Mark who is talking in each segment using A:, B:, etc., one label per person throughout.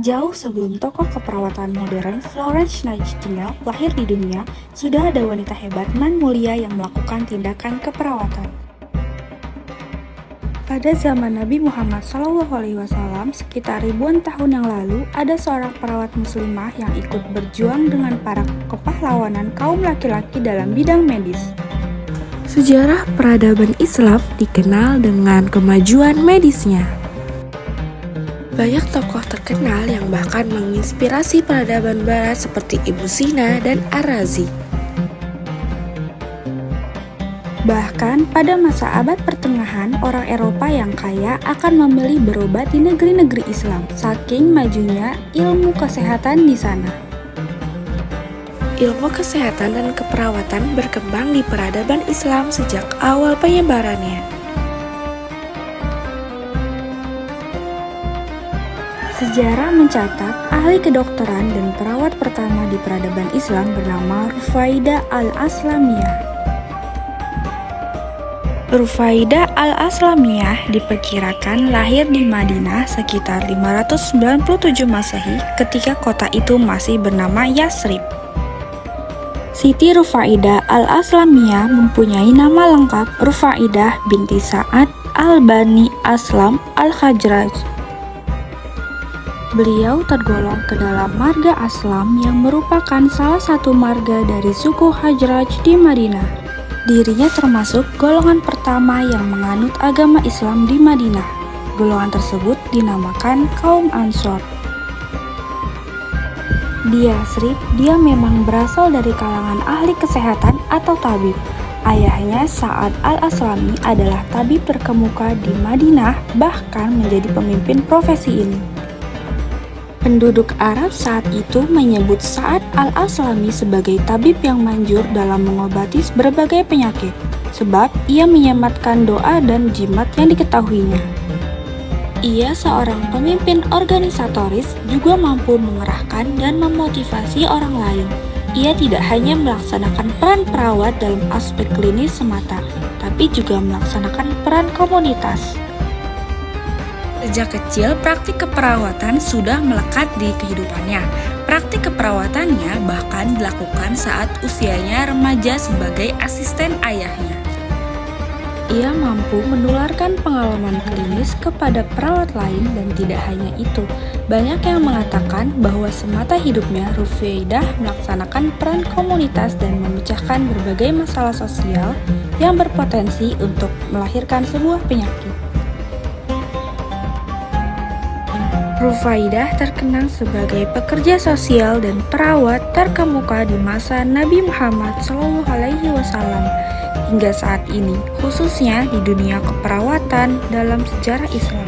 A: Jauh sebelum tokoh keperawatan modern Florence Nightingale lahir di dunia, sudah ada wanita hebat nan mulia yang melakukan tindakan keperawatan. Pada zaman Nabi Muhammad SAW, sekitar ribuan tahun yang lalu, ada seorang perawat muslimah yang ikut berjuang dengan para kepahlawanan kaum laki-laki dalam bidang medis. Sejarah peradaban Islam dikenal dengan kemajuan medisnya. Banyak tokoh terkenal yang bahkan menginspirasi peradaban barat seperti Ibnu Sina dan Ar-Razi. Bahkan pada masa abad pertengahan, orang Eropa yang kaya akan memilih berobat di negeri-negeri Islam, saking majunya ilmu kesehatan di sana. Ilmu kesehatan dan keperawatan berkembang di peradaban Islam sejak awal penyebarannya. Sejarah mencatat ahli kedokteran dan perawat pertama di peradaban Islam bernama Rufaidah al-Aslamiyah. Rufaidah al-Aslamiyah diperkirakan lahir di Madinah sekitar 597 Masehi ketika kota itu masih bernama Yasrib. Siti Rufaidah al-Aslamiyah mempunyai nama lengkap Rufaidah binti Sa'ad al-Bani Aslam al-Khazraj. Beliau tergolong ke dalam marga Aslam yang merupakan salah satu marga dari suku Khazraj di Madinah. Dirinya termasuk golongan pertama yang menganut agama Islam di Madinah. Golongan tersebut dinamakan kaum Ansor. Di Yasrib, dia memang berasal dari kalangan ahli kesehatan atau tabib. Ayahnya Sa'ad al-Aslami adalah tabib terkemuka di Madinah, bahkan menjadi pemimpin profesi ini. Penduduk Arab saat itu menyebut Sa'ad al-Aslami sebagai tabib yang manjur dalam mengobati berbagai penyakit, sebab ia menyematkan doa dan jimat yang diketahuinya. Ia seorang pemimpin organisatoris, juga mampu mengerahkan dan memotivasi orang lain. Ia tidak hanya melaksanakan peran perawat dalam aspek klinis semata, tapi juga melaksanakan peran komunitas. Sejak kecil, praktik keperawatan sudah melekat di kehidupannya. Praktik keperawatannya bahkan dilakukan saat usianya remaja sebagai asisten ayahnya. Ia mampu menularkan pengalaman klinis kepada perawat lain dan tidak hanya itu. Banyak yang mengatakan bahwa semata hidupnya Rufaidah melaksanakan peran komunitas dan memecahkan berbagai masalah sosial yang berpotensi untuk melahirkan sebuah penyakit. Rufaidah terkenal sebagai pekerja sosial dan perawat terkemuka di masa Nabi Muhammad SAW hingga saat ini, khususnya di dunia keperawatan dalam sejarah Islam.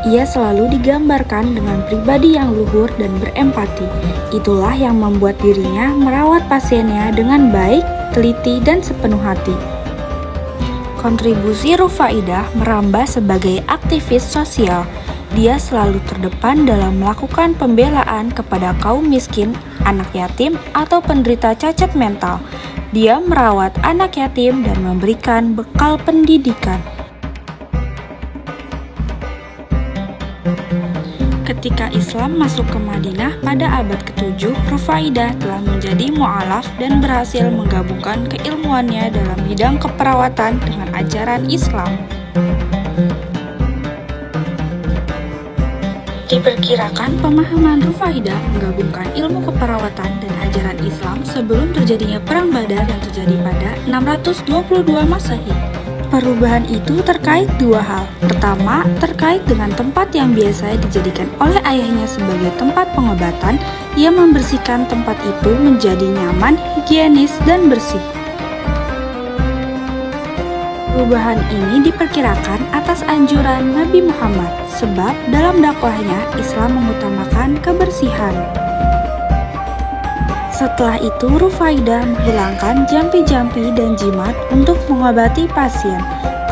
A: Ia selalu digambarkan dengan pribadi yang luhur dan berempati. Itulah yang membuat dirinya merawat pasiennya dengan baik, teliti, dan sepenuh hati. Kontribusi Rufaidah merambah sebagai aktivis sosial. Dia selalu terdepan dalam melakukan pembelaan kepada kaum miskin, anak yatim, atau penderita cacat mental. Dia merawat anak yatim dan memberikan bekal pendidikan. Ketika Islam masuk ke Madinah pada abad ke-7, Rufaidah telah menjadi mu'alaf dan berhasil menggabungkan keilmuannya dalam bidang keperawatan dengan ajaran Islam. Diperkirakan pemahaman Rufaidah menggabungkan ilmu keperawatan dan ajaran Islam sebelum terjadinya Perang Badar yang terjadi pada 622 Masehi. Perubahan itu terkait dua hal. Pertama, terkait dengan tempat yang biasa dijadikan oleh ayahnya sebagai tempat pengobatan, ia membersihkan tempat itu menjadi nyaman, higienis, dan bersih. Perubahan ini diperkirakan atas anjuran Nabi Muhammad, sebab dalam dakwahnya Islam mengutamakan kebersihan. Setelah itu, Rufaidah menghilangkan jampi-jampi dan jimat untuk mengobati pasien.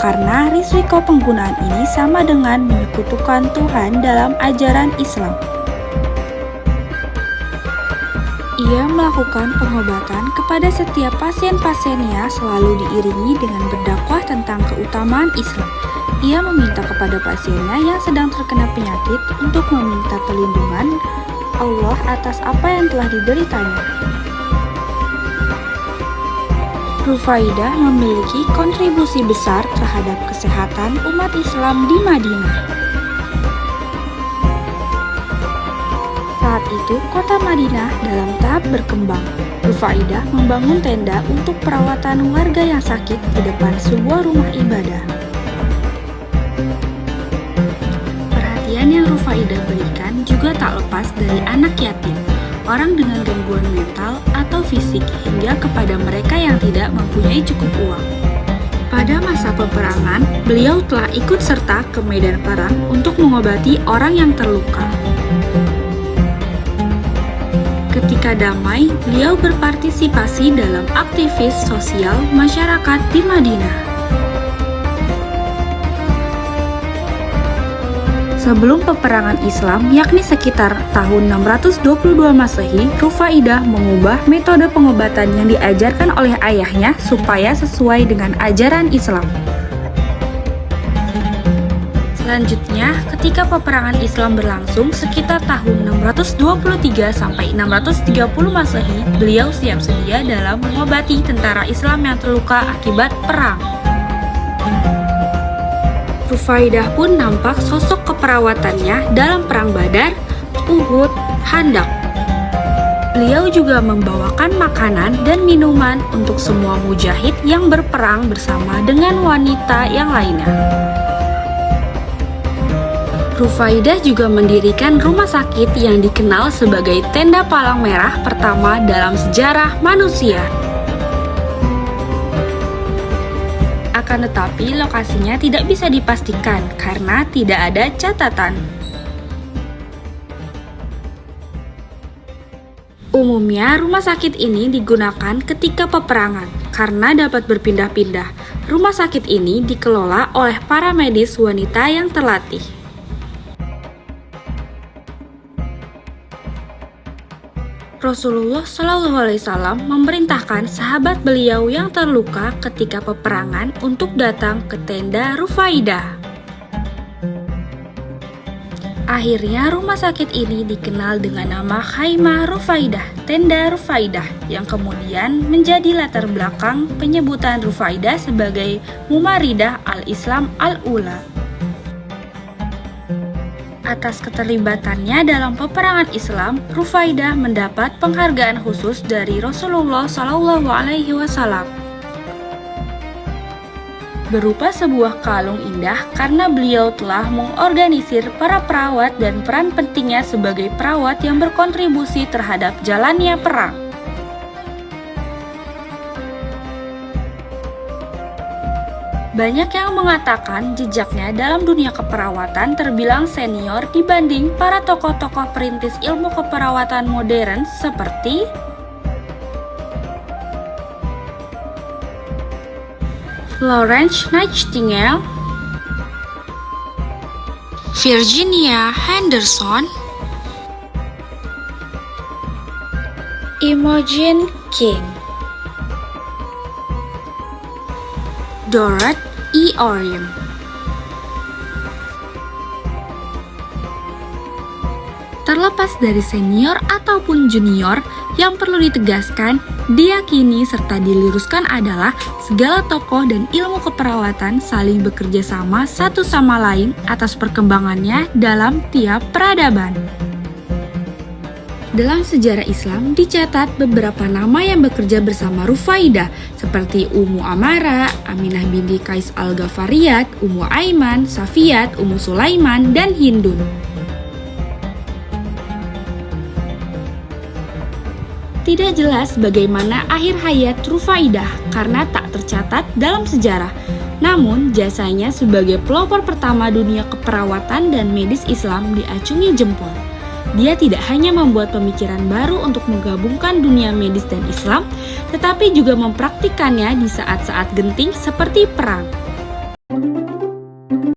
A: karena risiko penggunaan ini sama dengan menyekutukan Tuhan dalam ajaran Islam. Ia melakukan pengobatan kepada setiap pasien-pasiennya selalu diiringi dengan berdakwah tentang keutamaan Islam. Ia meminta kepada pasiennya yang sedang terkena penyakit untuk meminta perlindungan Allah atas apa yang telah dideritanya. Rufaidah memiliki kontribusi besar terhadap kesehatan umat Islam di Madinah. Saat itu, kota Madinah dalam tahap berkembang. Rufaidah membangun tenda untuk perawatan warga yang sakit di depan sebuah rumah ibadah. Perhatian yang Rufaidah berikan juga tak lepas dari anak yatim, orang dengan gangguan mental atau fisik, hingga kepada mereka yang tidak mempunyai cukup uang. Pada masa peperangan, beliau telah ikut serta ke medan perang untuk mengobati orang yang terluka. Ketika damai, beliau berpartisipasi dalam aktivis sosial masyarakat di Madinah. Sebelum peperangan Islam, yakni sekitar tahun 622 Masehi, Rufaidah mengubah metode pengobatan yang diajarkan oleh ayahnya supaya sesuai dengan ajaran Islam. Selanjutnya, ketika peperangan Islam berlangsung sekitar tahun 623 sampai 630 Masehi, beliau siap sedia dalam mengobati tentara Islam yang terluka akibat perang. Rufaidah pun nampak sosok keperawatannya dalam perang Badar, Uhud, Khandaq. Beliau juga membawakan makanan dan minuman untuk semua mujahid yang berperang bersama dengan wanita yang lainnya. Rufaidah juga mendirikan rumah sakit yang dikenal sebagai tenda palang merah pertama dalam sejarah manusia. Akan tetapi lokasinya tidak bisa dipastikan karena tidak ada catatan. Umumnya rumah sakit ini digunakan ketika peperangan karena dapat berpindah-pindah. Rumah sakit ini dikelola oleh para medis wanita yang terlatih. Rasulullah SAW memerintahkan sahabat beliau yang terluka ketika peperangan untuk datang ke tenda Rufaidah. Akhirnya rumah sakit ini dikenal dengan nama Khaimah Rufaidah, tenda Rufaidah, yang kemudian menjadi latar belakang penyebutan Rufaidah sebagai Mumaridah al-Islam al-Ula. Atas keterlibatannya dalam peperangan Islam, Rufaidah mendapat penghargaan khusus dari Rasulullah SAW berupa sebuah kalung indah karena beliau telah mengorganisir para perawat dan peran pentingnya sebagai perawat yang berkontribusi terhadap jalannya perang. Banyak yang mengatakan jejaknya dalam dunia keperawatan terbilang senior dibanding para tokoh-tokoh perintis ilmu keperawatan modern seperti Florence Nightingale, Virginia Henderson, Imogen King, Dorothy Oriem. Terlepas dari senior ataupun junior, yang perlu ditegaskan, diyakini serta diluruskan adalah segala tokoh dan ilmu keperawatan saling bekerja sama satu sama lain atas perkembangannya dalam tiap peradaban. Dalam sejarah Islam dicatat beberapa nama yang bekerja bersama Rufaidah seperti Ummu Amara, Aminah binti Qais al-Ghafariyat, Ummu Aiman, Safiyat, Ummu Sulaiman, dan Hindun. Tidak jelas bagaimana akhir hayat Rufaidah karena tak tercatat dalam sejarah. Namun jasanya sebagai pelopor pertama dunia keperawatan dan medis Islam diacungi jempol. Dia tidak hanya membuat pemikiran baru untuk menggabungkan dunia medis dan Islam, tetapi juga mempraktikannya di saat-saat genting seperti perang.